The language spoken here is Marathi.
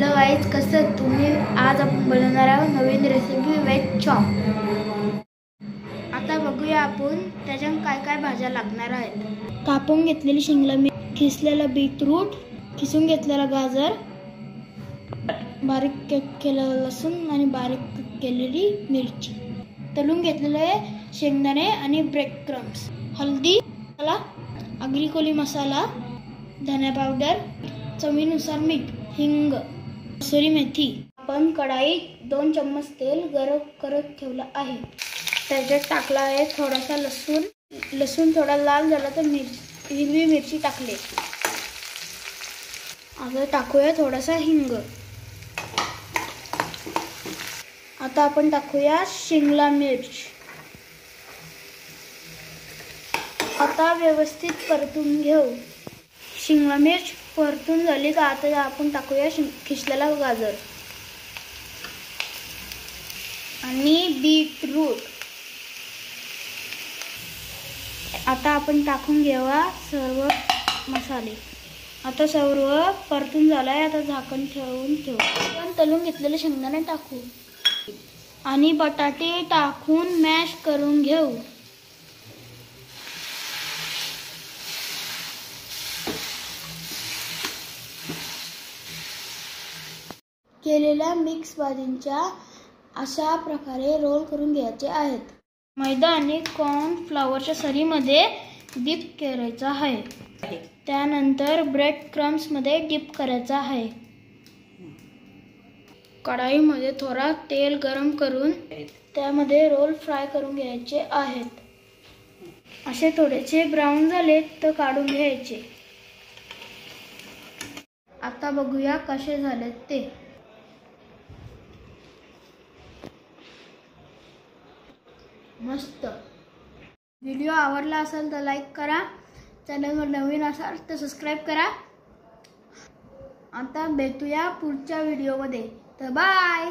हॅलो गाईज, कसं तुम्ही? आज आपण बनवणार आहोत नवीन रेसिपी वेज चॉप। आता बघूया आपण त्याच्यात काय काय भाज्या लागणार आहेत। कापून घेतलेली शिमला मिरची, किसलेला बीटरूट, किसून घेतलेला गाजर, बारीक केलेला लसूण आणि बारीक केलेली मिरची, तळून घेतलेले शेंगदाणे आणि ब्रेड क्रम्स, हळदी मसाला, अग्रिकोली मसाला, धना पावडर, चवीनुसार मीठ, हिंग, कसुरी मेथी। आपण कढाईत 2 चम्मच तेल गरम करत ठेवलं आहे। त्याच्यात टाकला आहे थोडासा लसूण थोडा लाल झाला तर हिरवी मिरची टाकले। आता टाकूया थोडासा हिंग। आता आपण टाकूया शिमला मिर्च। आता व्यवस्थित परतून घेऊ। शिमला मिर्च परतून झाली का आता आपण टाकूया किसलेला गाजर आणि बीटरूट। आता आपण टाकून घेऊया सर्व मसाले। आता सर्व परतून झालाय, आता झाकण ठेवून ठेवू। आपण तळून घेतलेले शेंगदाणे टाकू आणि बटाटे टाकून मॅश करून घेऊ। केलेल्या मिक्स भाजींच्या अशा प्रकारे रोल करून घ्यायचे आहेत। मैदा आणि कॉर्न फ्लॉवरच्या सरीमध्ये डिप करायचा आहे। त्यानंतर ब्रेड क्रम्स मध्ये डिप करायचा आहे। कढाईमध्ये थोडा तेल गरम करून त्यामध्ये रोल फ्राय करून घ्यायचे आहेत। असे थोडेसे ब्राऊन झाले तर काढून घ्यायचे। आता बघूया कसे झाले ते। मस्त। व्हिडिओ आवडला असेल तर लाईक करा, चॅनलवर नवीन असाल तर सबस्क्राईब करा। आता भेटूया पुढच्या व्हिडिओमध्ये, तर बाय।